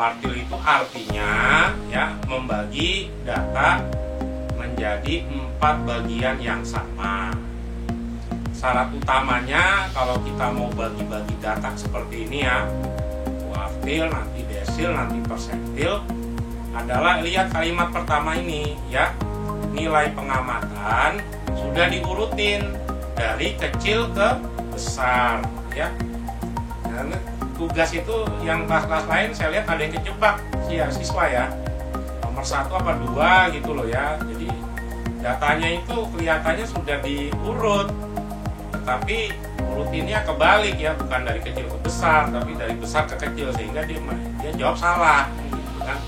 Kuartil itu artinya ya membagi data menjadi 4 bagian yang sama. Syarat utamanya kalau kita mau bagi-bagi data seperti ini ya, kuartil, nanti desil, nanti persentil, adalah lihat kalimat pertama ini ya, nilai pengamatan sudah diurutin dari kecil ke besar ya. Dan tugas itu yang kelas-kelas lain saya lihat ada yang kejebak siswa ya, nomor 1 apa 2 gitu loh ya. Jadi datanya itu kelihatannya sudah diurut, tetapi urutinnya kebalik ya, bukan dari kecil ke besar tapi dari besar ke kecil, sehingga dia jawab salah gitu kan.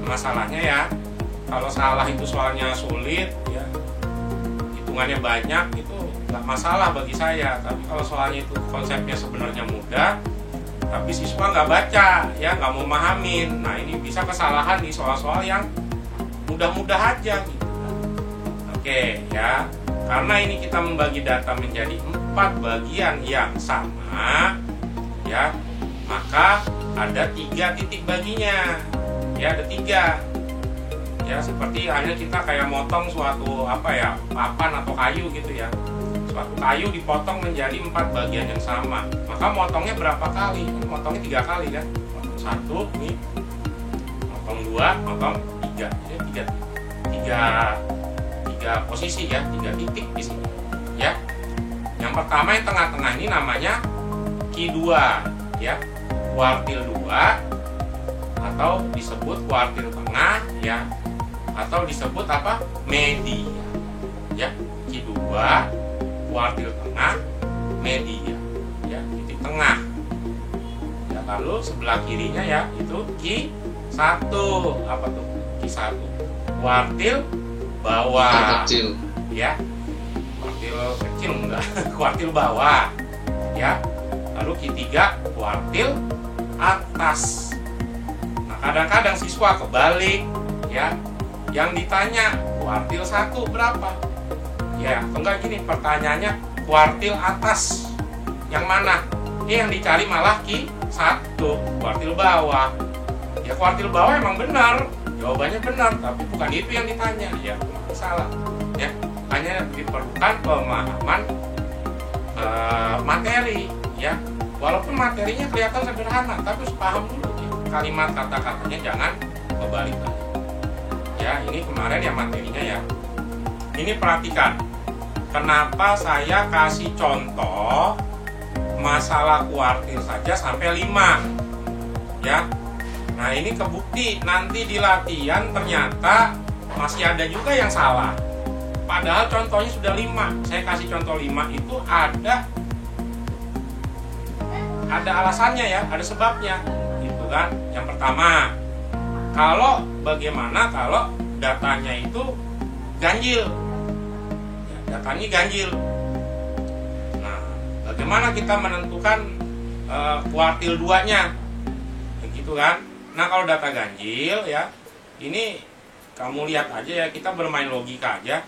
Masalahnya ya, kalau salah itu soalnya sulit ya, hitungannya banyak, itu nggak masalah bagi saya. Tapi kalau soalnya itu konsepnya sebenarnya mudah, tapi siswa nggak baca ya, nggak mau mahamin, nah ini bisa kesalahan di soal-soal yang mudah-mudah aja gitu. Oke ya, karena ini kita membagi data menjadi 4 bagian yang sama ya, maka ada 3 titik baginya ya, ada 3 ya, seperti halnya kita kayak motong suatu apa ya, papan atau kayu gitu ya. Suatu kayu dipotong menjadi 4 bagian yang sama, maka motongnya berapa kali? Motongnya 3 kali kan, motong 1 nih, motong 2, motong 3, jadi 3 posisi ya, 3 titik di sini ya. Yang pertama yang tengah-tengah ini namanya Q2 ya, kuartil 2 atau disebut kuartil tengah ya, atau disebut apa, media ya. Q2 kuartil tengah, media ya, titik tengah ya. Lalu sebelah kirinya ya itu Q1, apa tuh Q1, kuartil bawah kecil ya, kuartil kecil enggak kuartil bawah ya. Lalu Q3 kuartil atas. Nah kadang-kadang siswa kebalik ya, yang ditanya kuartil 1 berapa ya, atau enggak gini pertanyaannya, kuartil atas yang mana, yang dicari malah Q1 kuartil bawah ya. Kuartil bawah emang benar, jawabannya benar, tapi bukan itu yang ditanya ya, salah ya. Hanya diperlukan pemahaman materi ya, walaupun materinya kelihatan sederhana, tapi harus paham dulu ya. Kalimat kata-katanya jangan kebalik ya. Ini kemarin ya materinya ya. Ini perhatikan, kenapa saya kasih contoh masalah kuartil saja sampai 5 ya. Nah ini kebukti nanti di latihan ternyata masih ada juga yang salah, padahal contohnya sudah 5. Saya kasih contoh 5 itu ada alasannya ya, ada sebabnya gitu kan. Yang pertama, bagaimana kalau datanya itu ganjil ya, datanya ganjil. Nah bagaimana kita menentukan kuartil 2 nya begitu kan. Nah kalau data ganjil ya, ini kamu lihat aja ya, kita bermain logika aja.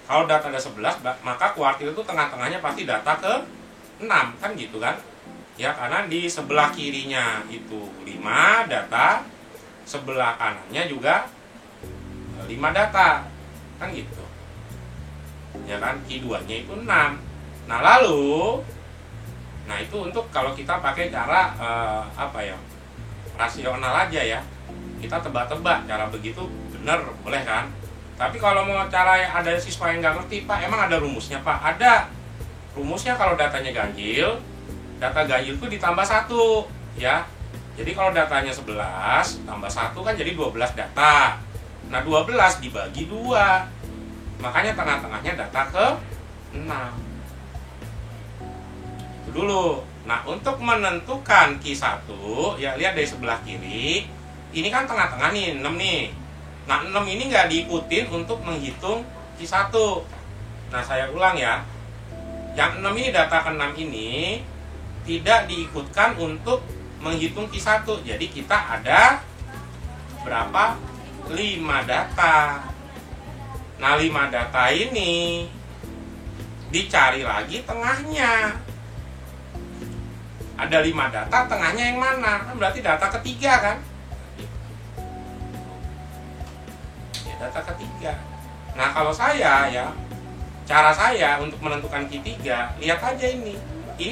Kalau data ada 11, maka kuartil itu tengah-tengahnya pasti data ke 6 kan gitu kan ya, karena di sebelah kirinya itu 5 data, sebelah kanannya juga 5 data kan gitu ya kan. Q2 nya itu 6. Nah lalu, nah itu untuk kalau kita pakai cara apa ya, rasional aja ya, kita tebak-tebak, cara begitu bener boleh kan. Tapi kalau mau cara yang ada siswa yang nggak ngerti, Pak emang ada rumusnya Pak? Ada rumusnya. Kalau datanya ganjil, data ganjil itu ditambah 1 ya. Jadi kalau datanya 11 tambah 1 kan jadi 12 data. Nah 12 dibagi 2, makanya tengah-tengahnya data ke 6 itu dulu. Nah untuk menentukan Q1 ya, lihat dari sebelah kiri, ini kan tengah-tengah nih 6 nih. Nah 6 ini nggak diikutin untuk menghitung Q1. Nah saya ulang ya, yang 6 ini, data ke 6 ini tidak diikutkan untuk menghitung Q1. Jadi kita ada berapa? 5 data. Nah 5 data ini dicari lagi tengahnya. Ada 5 data, tengahnya yang mana? Kan berarti data ketiga kan? data ketiga. Nah kalau saya ya, cara saya untuk menentukan Q3, lihat aja ini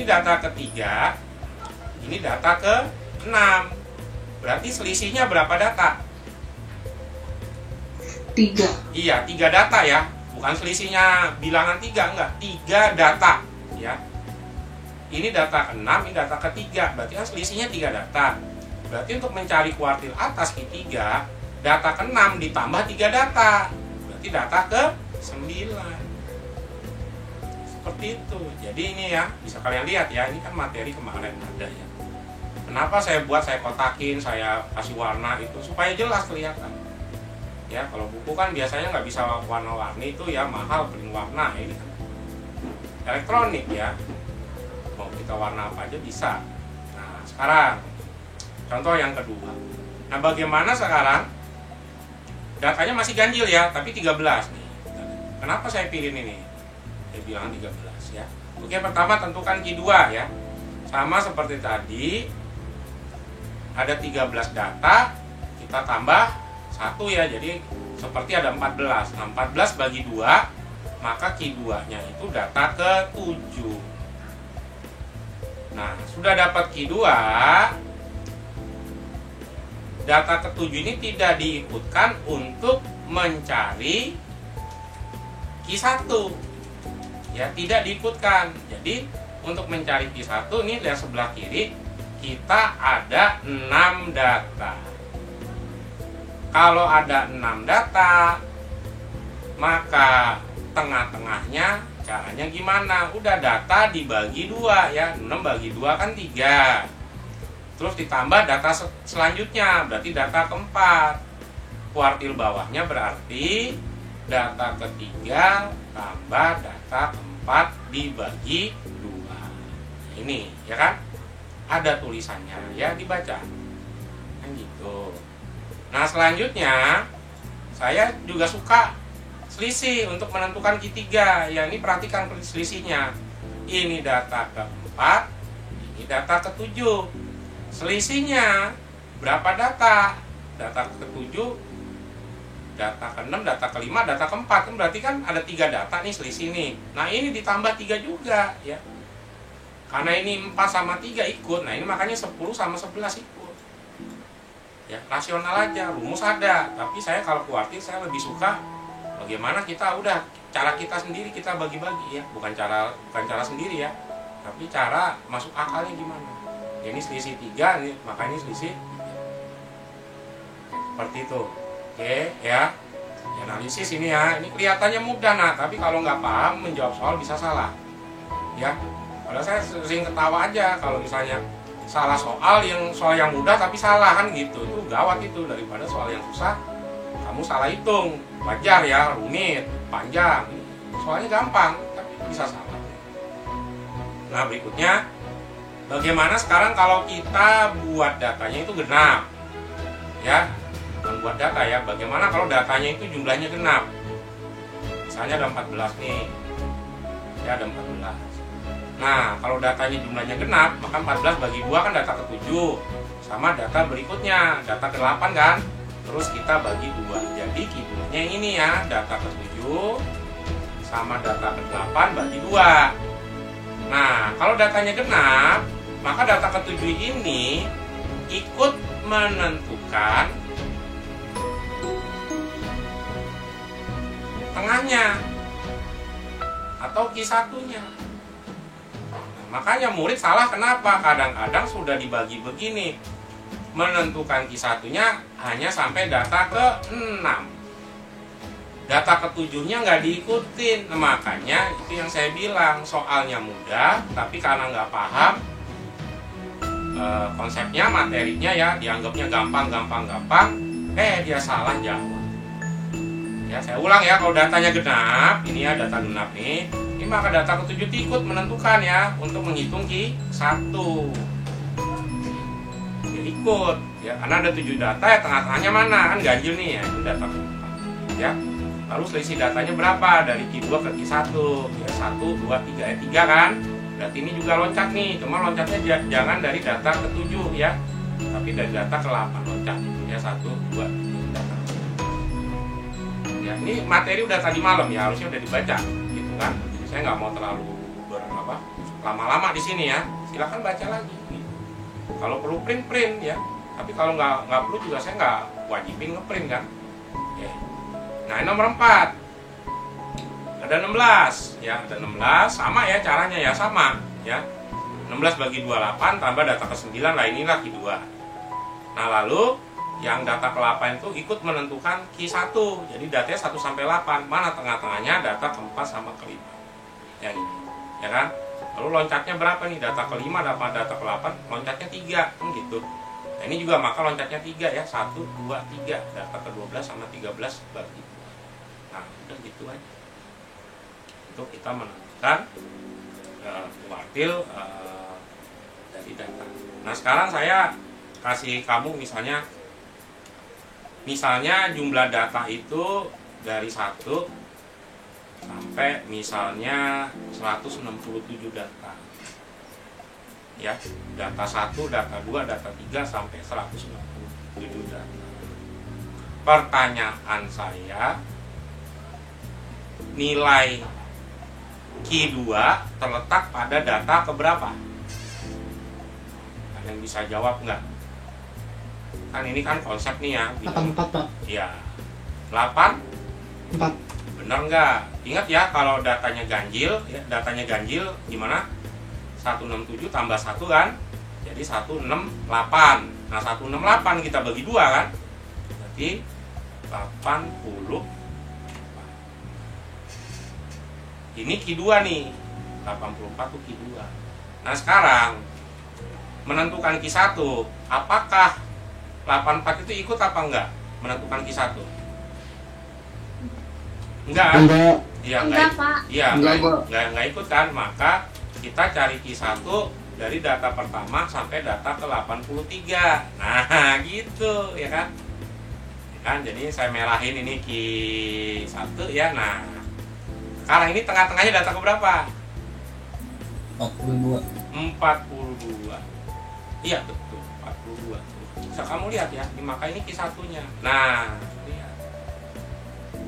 data ketiga, ini data ke-6. Berarti selisihnya berapa data? 3. Iya, 3 data ya. Bukan selisihnya bilangan 3, enggak. 3 data ya. Ini data ke-6, ini data ketiga. Berarti kan selisihnya 3 data. Berarti untuk mencari kuartil atas Q3, data ke-6 ditambah 3 data. Berarti data ke-9. Seperti itu. Jadi ini ya, bisa kalian lihat ya, ini kan materi kemarin ada ya. Kenapa saya kotakin, saya kasih warna itu supaya jelas kelihatan. Ya, kalau buku kan biasanya nggak bisa warna-warni, itu ya mahal print warna. Ini kan elektronik ya, mau kita warna apa aja bisa. Nah sekarang contoh yang kedua. Nah bagaimana sekarang datanya masih ganjil ya, tapi 13 nih. Kenapa saya pilih ini? Saya bilang 13 ya. Oke, pertama tentukan Q2 ya. Sama seperti tadi, ada 13 data, kita tambah 1 ya, jadi seperti ada 14. Nah, 14 bagi 2, maka Q2-nya itu data ke-7. Nah, sudah dapat Q2, data ke-7 ini tidak diikutkan untuk mencari Q1. Ya, tidak diikutkan. Jadi, untuk mencari Q1 ini dari sebelah kiri kita ada 6 data. Kalau ada 6 data, maka tengah-tengahnya caranya gimana? Udah data dibagi 2 ya. 6 bagi 2 kan 3. Terus ditambah data selanjutnya, berarti data keempat. Kuartil bawahnya berarti data ketiga tambah data keempat dibagi 2. Ini ya kan? Ada tulisannya ya, dibaca. Kan gitu. Nah selanjutnya saya juga suka selisih untuk menentukan Q3 ya. Ini perhatikan selisihnya. Ini data keempat, ini data ke-7. Selisihnya berapa data? Data ke-7, data ke-6, data ke-5, data ke-4. Kan berarti kan ada 3 data nih selisih nih. Nah ini ditambah 3 juga ya. Karena ini 4 sama 3 ikut. Nah ini makanya 10 sama 11 ikut. Ya, rasional aja, rumus ada. Tapi saya kalau kuartil saya lebih suka bagaimana kita udah cara kita sendiri kita bagi-bagi ya, bukan cara sendiri ya, tapi cara masuk akalnya gimana. Ya, ini selisih 3 nih, maka ini selisih 3. Seperti itu. Oke ya. Analisis ini ya, ini kelihatannya mudah nah, tapi kalau nggak paham menjawab soal bisa salah. Ya. Padahal saya sering ketawa aja kalau misalnya salah soal yang mudah tapi salah kan gitu. Itu gawat itu, daripada soal yang susah kamu salah hitung. Wajar ya, rumit, panjang. Soalnya gampang tapi bisa salah. Nah, berikutnya bagaimana sekarang kalau kita buat datanya itu genap. Ya, buat data ya. Bagaimana kalau datanya itu jumlahnya genap? Misalnya ada 14 nih. Ya, ada 14. Nah, kalau datanya jumlahnya genap, maka 14 bagi 2 kan data ke-7. Sama data berikutnya, data ke-8 kan. Terus kita bagi 2. Jadi Q2-nya yang ini ya, data ke-7 sama data ke-8 bagi 2. Nah, kalau datanya genap, maka data ke-7 ini ikut menentukan tengahnya atau Q1-nya. Makanya murid salah kenapa? Kadang-kadang sudah dibagi begini, menentukan Q1-nya hanya sampai data ke-6. Data ke-7-nya nggak diikutin. Nah, makanya itu yang saya bilang, soalnya mudah, tapi karena nggak paham konsepnya, materinya ya, dianggapnya gampang, dia salah jawab. Ya, saya ulang ya, kalau datanya genap, ini ya data genap nih. Ini maka data ke-7 ikut menentukan ya untuk menghitung Q1. Ya ikut ya, karena ada 7 data ya, tengah-tengahnya mana kan ganjil nih ya, itu data ke-4 ya. Lalu selisih datanya berapa dari Q2 ke Q1 ya, 1, 2, 3 ya, 3 kan. Berarti ini juga loncat nih, cuma loncatnya jangan dari data ke-7 ya, tapi dari data ke-8 loncat ya, 1, 2, 3 data. ini materi udah tadi malam ya, harusnya udah dibaca gitu kan. Jadi saya nggak mau terlalu lama-lama di sini ya, silakan baca lagi gitu. Kalau perlu print ya, tapi kalau nggak perlu juga saya nggak wajibin ngeprint kan. Oke. Nah, ini nomor 4 ada 16 ya, ada 16 sama ya caranya ya, sama ya. 16 bagi 28 tambah data ke-9 lah, inilah Q2. Nah, lalu yang data ke-8 itu ikut menentukan Q1. Jadi datanya 1 sampai 8. Mana tengah-tengahnya data ke-4 sama ke-5. Yang ini. Ya kan? Lalu loncatnya berapa nih? Data ke-5 dapat data ke-8, loncatnya 3. Gitu. Nah, ini juga maka loncatnya 3 ya. 1, 2, 3. Data ke-12 sama 13 bagi 2. Nah, udah gitu aja. Untuk kita menentukan kuartil dari data. Nah, sekarang saya kasih kamu misalnya jumlah data itu dari 1 sampai misalnya 167 data ya, data 1, data 2, data 3 sampai 167 data. Pertanyaan saya, nilai Q2 terletak pada data keberapa? Kalian bisa jawab nggak? Kan ini kan konsep nih ya. 84, Pak. Iya. 8? 4. Bener nggak? Ingat ya, kalau datanya ganjil, ya, datanya ganjil gimana? 167 tambah 1 kan? Jadi 168. Nah, 168 kita bagi 2 kan? Berarti 80. Ini Q2 nih. 84 tuh Q2. Nah, sekarang menentukan Q1, apakah 84 itu ikut apa enggak menentukan Q1? Enggak. Iya, enggak, Pak. Iya, enggak ikut kan? Maka kita cari Q1 dari data pertama sampai data ke 83. Nah, gitu ya kan? Ya kan? Jadi saya merahin ini Q1 ya. Nah, sekarang ini tengah-tengahnya data ke berapa? 42. 42. Iya, betul, 42. Bisa kamu lihat ya, maka ini Q1-nya. Nah, lihat.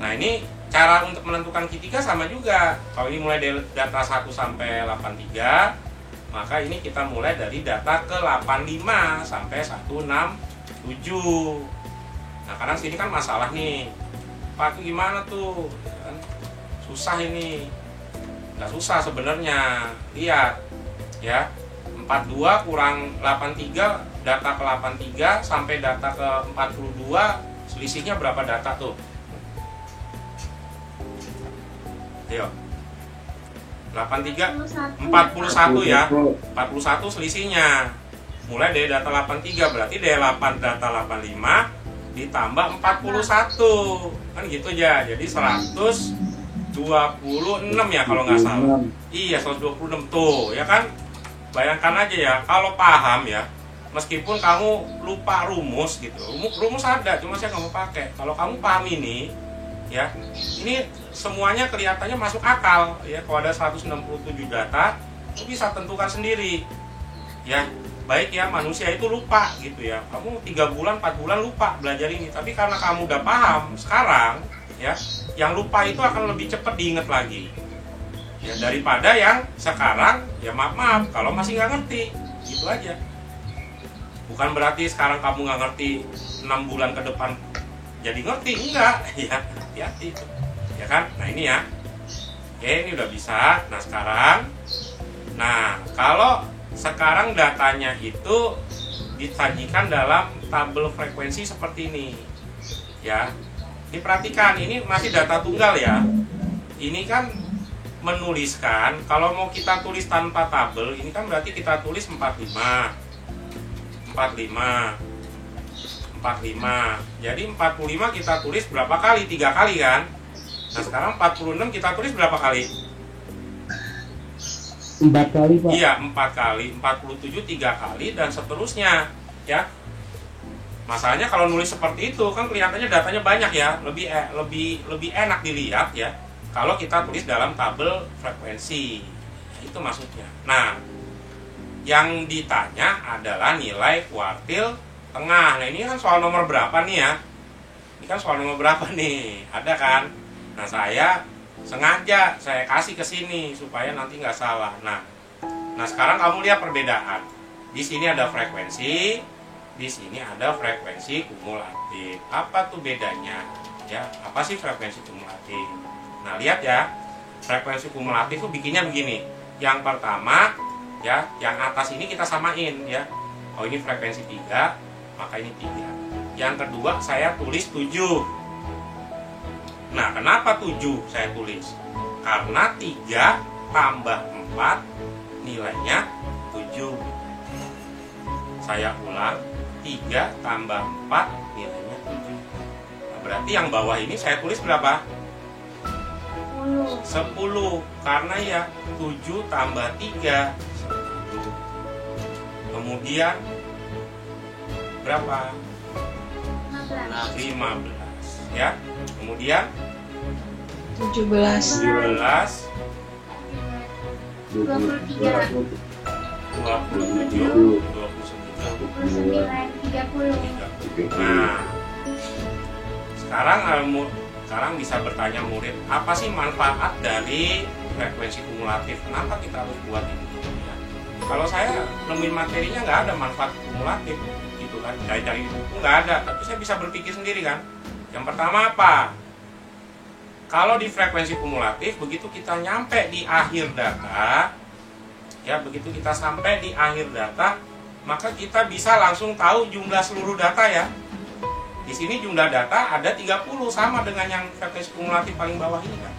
Nah, ini cara untuk menentukan Q3 sama juga. Kalau ini mulai dari data 1 sampai 83, maka ini kita mulai dari data ke 85 sampai 167. Nah, karena sini kan masalah nih. Pak, itu gimana tuh? Susah ini. Nggak susah sebenarnya. Lihat ya. 42 kurang 83, data ke 83 sampai data ke 42, selisihnya berapa data tuh? Ayo. 83 41 ya. 41 selisihnya. Mulai dari data 83, berarti dari 8 data 85 ditambah 41. Kan gitu aja. Jadi 126 ya kalau nggak salah. Iya, 126 tuh, ya kan? Bayangkan aja ya, kalau paham ya, meskipun kamu lupa rumus gitu, rumus ada, cuma saya nggak mau pakai. Kalau kamu paham ini, ya, ini semuanya kelihatannya masuk akal ya. Kalau ada 167 data, itu bisa tentukan sendiri, ya. Baik ya, manusia itu lupa gitu ya. Kamu 3 bulan, 4 bulan lupa belajar ini, tapi karena kamu udah paham sekarang, ya, yang lupa itu akan lebih cepat diingat lagi. Ya, daripada yang sekarang ya maaf kalau masih nggak ngerti, gitu aja. Bukan berarti sekarang kamu nggak ngerti 6 bulan ke depan jadi ngerti, enggak ya, hati-hati itu ya kan. Nah, ini ya, oke, ini udah bisa. Nah, sekarang, nah kalau sekarang datanya itu disajikan dalam tabel frekuensi seperti ini ya. Diperhatikan, ini masih data tunggal ya. Ini kan menuliskan, kalau mau kita tulis tanpa tabel, ini kan berarti kita tulis 45. Jadi 45 kita tulis berapa kali? 3 kali kan? Nah, sekarang 46 kita tulis berapa kali? 4 kali, Pak. Iya, 4 kali. 47 3 kali dan seterusnya ya. Masalahnya kalau nulis seperti itu kan kelihatannya datanya banyak ya, lebih enak dilihat ya kalau kita tulis dalam tabel frekuensi. Itu maksudnya. Nah, yang ditanya adalah nilai kuartil tengah. Nah, ini kan soal nomor berapa nih ya? Ini kan soal nomor berapa nih? Ada kan? Nah, saya sengaja saya kasih ke sini supaya nanti nggak salah. Nah, sekarang kamu lihat perbedaan. Di sini ada frekuensi, di sini ada frekuensi kumulatif. Apa tuh bedanya? Ya, apa sih frekuensi kumulatif? Nah, lihat ya, frekuensi kumulatif itu bikinnya begini. Yang pertama, ya, yang atas ini kita samain ya. Oh, ini frekuensi 3, maka ini 3. Yang kedua, saya tulis 7. Nah, kenapa 7 saya tulis? Karena 3 tambah 4 nilainya 7. Saya ulang, 3 tambah 4 nilainya 7. Nah, berarti yang bawah ini saya tulis berapa? 10. Karena ya 7 tambah 3 10. Kemudian berapa? 15 ya. Kemudian 17. 17 23. 27 29 30. Nah, sekarang bisa bertanya murid, apa sih manfaat dari frekuensi kumulatif? Kenapa kita harus buat ini? Ya. Kalau saya nemuin materinya nggak ada manfaat kumulatif, gitu kan? Cari-cari buku nggak ada, tapi saya bisa berpikir sendiri kan. Yang pertama apa? Kalau di frekuensi kumulatif, begitu kita nyampe di akhir data, ya begitu kita sampai di akhir data, maka kita bisa langsung tahu jumlah seluruh data ya. Di sini jumlah data ada 30, sama dengan yang frekuensi kumulatif paling bawah ini kan.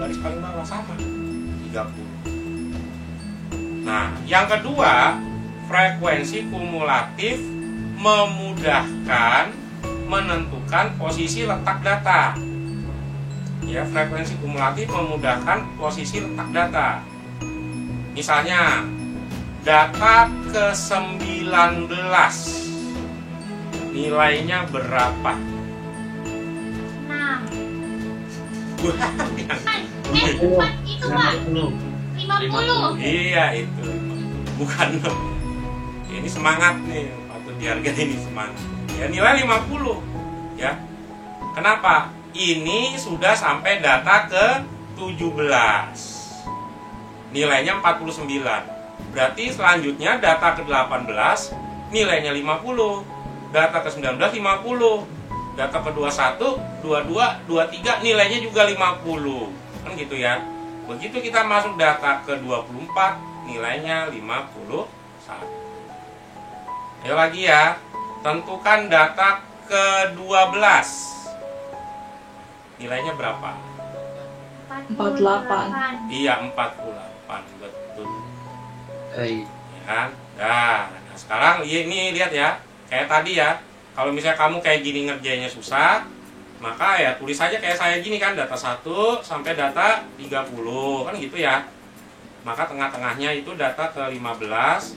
Garis paling bawah sama 30. Nah, yang kedua, frekuensi kumulatif memudahkan menentukan posisi letak data. Ya, frekuensi kumulatif memudahkan posisi letak data. Misalnya, data ke-19 nilainya berapa? 6. Itu Pak, 50. Iya itu, bukan 6. Ini semangat nih, patut dihargai ini semangat. Ya nilai 50. Ya, kenapa? Ini sudah sampai data ke-17. Nilainya 49. Berarti selanjutnya data ke-18 nilainya 50. Data ke-19 50. Data ke-21, 22, 23 nilainya juga 50. Kan gitu ya. Begitu kita masuk data ke-24 nilainya 51. Ayo lagi ya. Tentukan data ke-12. Nilainya berapa? 48. Iya, 48. Betul. Hai. Ya kan? Nah, sekarang ini lihat ya. Kayak tadi ya. Kalau misalnya kamu kayak gini ngerjainnya susah, maka ya tulis aja kayak saya gini kan, data 1 sampai data 30. Kan gitu ya. Maka tengah-tengahnya itu data ke-15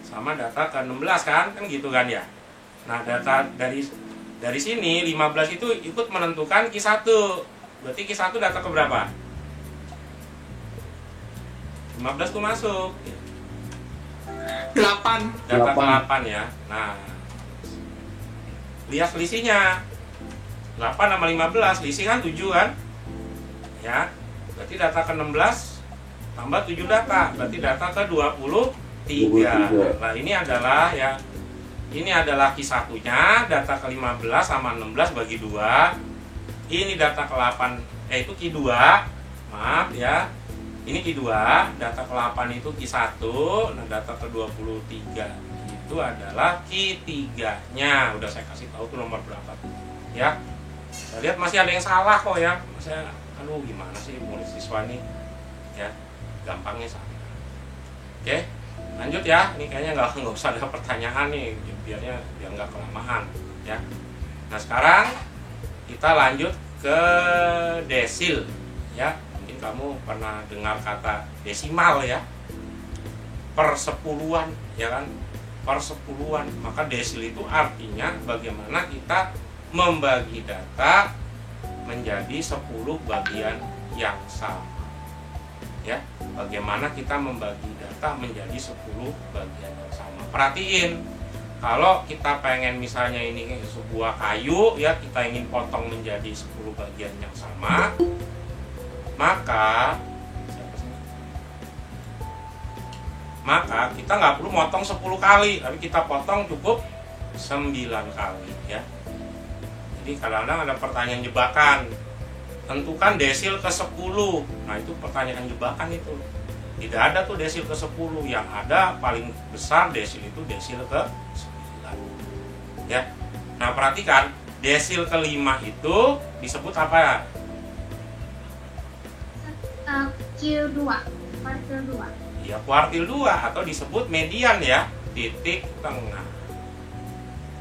sama data ke-16 kan? Kan gitu kan ya. Nah, data dari sini 15 itu ikut menentukan Q1. Berarti Q1 data ke berapa? 15 tuh masuk. 8. Data ke 8 ya. Nah, lihat selisihnya. 8 sama 15, selisih kan 7 kan? Ya. Berarti data ke 16 tambah 7 data. Berarti data ke 23. Nah, ini adalah ya. Ini adalah Q1-nya, data ke-15 sama 16 bagi 2. Ini data ke-8, itu Q2. Maaf ya. Ini Q2, data ke-8 itu Q1, nah data ke-23 itu adalah Q3-nya. Udah saya kasih tahu tuh nomor berapa tuh. Ya. Saya lihat masih ada yang salah kok ya. Saya aduh gimana sih murid siswa nih. Ya. Gampangnya sama. Oke. Lanjut ya, ini kayaknya nggak usah ada pertanyaan nih, biar nggak kelamaan ya. Nah sekarang kita lanjut ke desil ya. Mungkin kamu pernah dengar kata desimal ya, persepuluhan ya kan, persepuluhan. Maka desil itu artinya bagaimana kita membagi data menjadi 10 bagian yang sama. Ya, bagaimana kita membagi data menjadi 10 bagian yang sama. Perhatiin, Kalau kita pengen misalnya ini sebuah kayu ya, kita ingin potong menjadi 10 bagian yang sama, maka kita nggak perlu motong 10 kali, tapi kita potong cukup 9 kali ya. Jadi kadang-kadang ada pertanyaan jebakan, tentukan desil ke 10. Nah itu pertanyaan jebakan itu. Tidak ada tuh desil ke 10, yang ada paling besar desil itu desil ke 9 ya. Nah perhatikan, desil ke-5 itu disebut apa ya? Q2, kuartil 2. Ya kuartil 2 atau disebut median ya, titik tengah.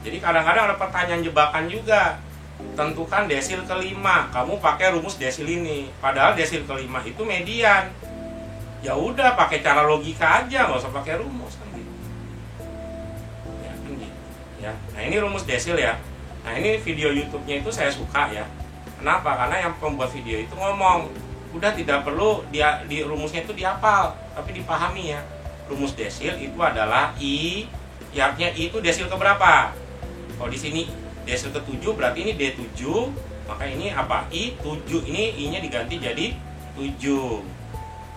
Jadi kadang-kadang ada pertanyaan jebakan juga, tentukan desil ke-5. Kamu pakai rumus desil ini, padahal desil ke-5 itu median. Ya udah pakai cara logika aja, nggak usah pakai rumus kan gitu. Ya kan gitu. Ya. Nah ini rumus desil ya. Nah ini video YouTube-nya itu saya suka ya. Kenapa? Karena yang pembuat video itu ngomong, udah tidak perlu dia di rumusnya itu dihafal, tapi dipahami ya. Rumus desil itu adalah I, ya artinya I itu desil ke berapa? Kalau di sini desil ke-7 berarti ini D7, maka ini apa? I7, ini I-nya diganti jadi 7.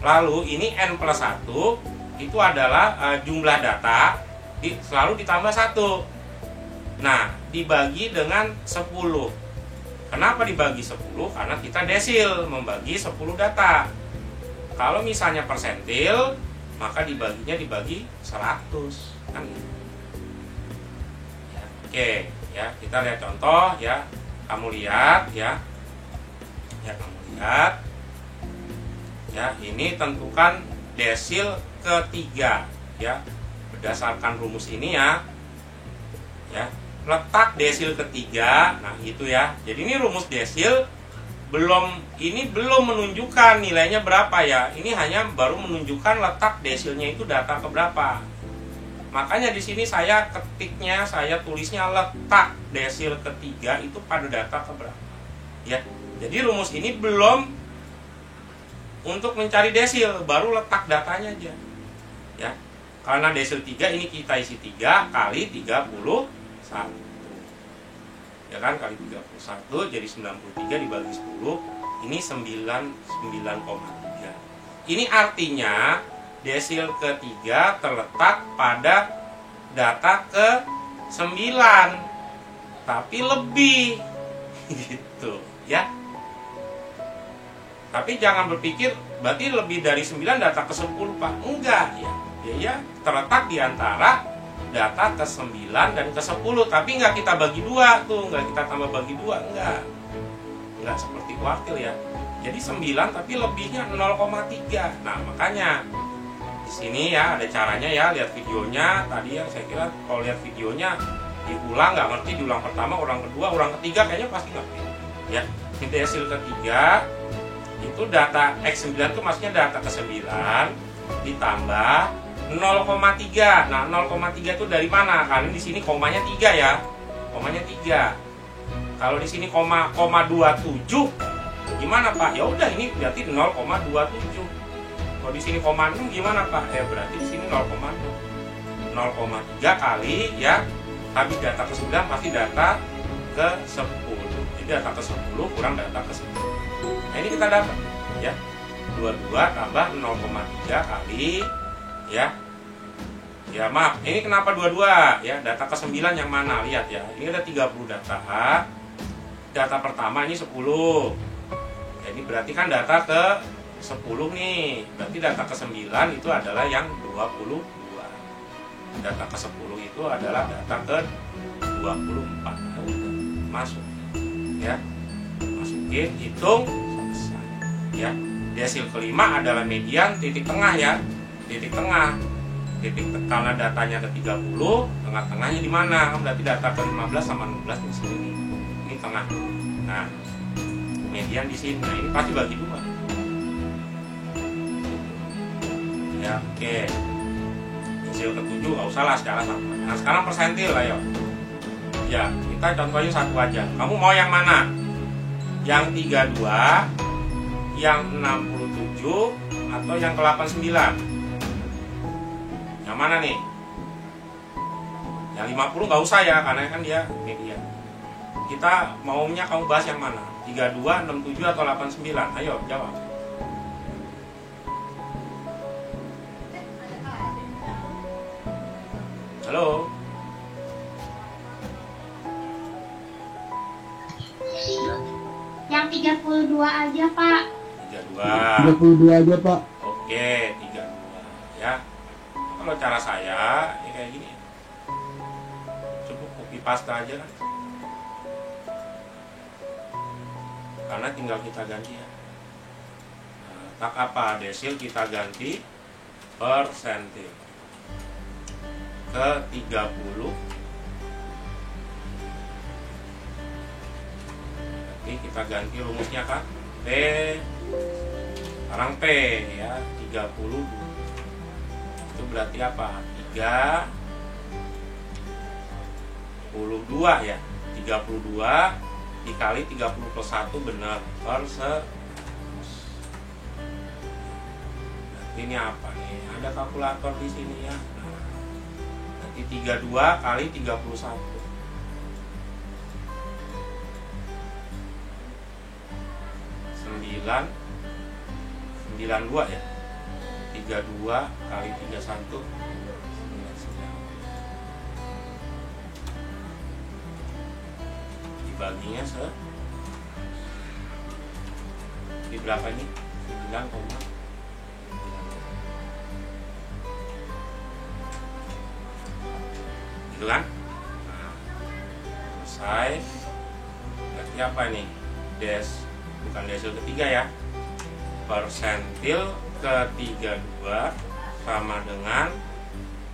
Lalu ini N plus 1 itu adalah jumlah data selalu ditambah 1. Nah dibagi dengan 10. Kenapa dibagi 10? Karena kita desil membagi 10 data. Kalau misalnya persentil, maka dibaginya dibagi 100 kan gitu. Ya, oke ya, kita lihat contoh ya. Kamu lihat ya. Ya kamu lihat. Ya, ini tentukan desil ketiga ya. Berdasarkan rumus ini ya. Ya, letak desil ketiga. Nah, itu ya. Jadi ini rumus desil belum menunjukkan nilainya berapa ya. Ini hanya baru menunjukkan letak desilnya itu data ke berapa. Makanya di sini saya ketiknya, saya tulisnya letak desil ketiga itu pada data ke berapa. Ya. Jadi rumus ini belum untuk mencari desil, baru letak datanya aja. Ya. Karena desil 3 ini kita isi 3 kali 31. Ya kan, kali 31 jadi 93 dibagi 10, ini 9,3. Ini artinya desil ketiga terletak pada data ke 9, tapi lebih gitu ya. Tapi jangan berpikir berarti lebih dari 9 data ke 10 Pak. Enggak ya. Ya terletak di antara data ke 9 dan ke 10. Tapi enggak kita bagi 2 tuh, enggak kita tambah bagi 2, enggak. Enggak seperti kuartil ya. Jadi 9 tapi lebihnya 0,3. Nah, makanya di sini ya ada caranya ya, lihat videonya. Tadi ya saya kira kalau lihat videonya diulang nggak ngerti, diulang pertama, ulang kedua, ulang ketiga kayaknya pasti ngerti. Ya, ini desil ketiga. Itu data X9 itu maksudnya data ke-9 ditambah 0,3. Nah, 0,3 itu dari mana? Karena di sini komanya 3 ya. Komanya 3. Kalau di sini koma 27 gimana Pak? Ya udah ini berarti 0,27. Kalau di sini koma 6 gimana Pak? Ya berarti di sini 0,6. 0,3 kali ya. Habis data ke-9 pasti data ke-10. Jadi data ke-10 kurang data ke-9. Nah ini kita dapat ya 22 tambah 0,3 kali ya. Ya maaf, ini kenapa 22 ya? Data ke-9 yang mana? Lihat ya. Ini ada 30 data. Data pertama ini 10. Ya, ini berarti kan data ke-10 nih. Berarti data ke-9 itu adalah yang 22. Data ke-10 itu adalah data ke-24. Masuk ya. Masukin, hitung, selesai. Ya. Desil kelima adalah median titik tengah ya. Titik tengah. Karena datanya ke-30, tengah-tengahnya di mana? Berarti data ke-15 sama 16 di sini. Ini tengah. Nah, median di sini. Nah, ini pasti bagi 2. Ya, oke. Desil ke-7 nggak usah lah secara sama. Nah, sekarang persentil ayo. Ya, kita contohnya satu aja. Kamu mau yang mana? Yang 32, yang 67, atau yang ke-89? Yang mana nih? Ya 50 nggak usah ya, karena kan dia median. Kita maunya kamu bahas yang mana? 32, 67 atau 89? Ayo jawab. Halo. Yang 32 aja, Pak. 32. 32 aja, Pak. Oke, 32 ya. Kalau cara saya ya kayak gini. Cukup copy paste aja kan. Karena tinggal kita ganti ya. Nah, tak apa, desil kita ganti persentil ke 30. Jadi kita ganti rumusnya kan, P sekarang P ya, 30. Itu berarti apa? 32 ya. 32 dikali 30 plus 1 benar per 100. Berarti ini apa nih? Ada kalkulator di sini ya. Nah, berarti 32 kali 31. 92 ya. 32 kali 31 dibaginya di berapa ini? 9, gitu kan? Nah, selesai. Berarti apa ini? Bukan desil ketiga ya. Persentil ke 32 sama dengan,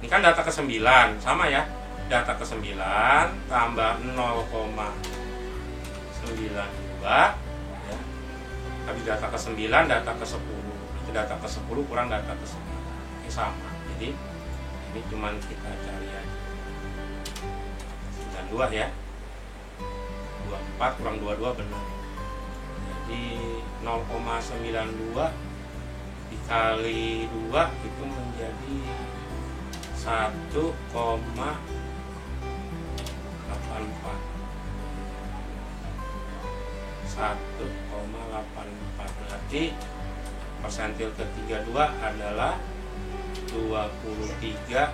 ini kan data ke 9 sama ya, data ke 9 tambah 0,92 ya. Habis data ke 9 data ke 10, itu data ke 10 kurang data ke 9, ini sama. Jadi ini cuman kita cari aja 92 ya, 24 kurang 22 benar. Jadi 0,92 dikali 2 itu menjadi 1,84. 1,84 berarti persentil ke 32 adalah 23,8.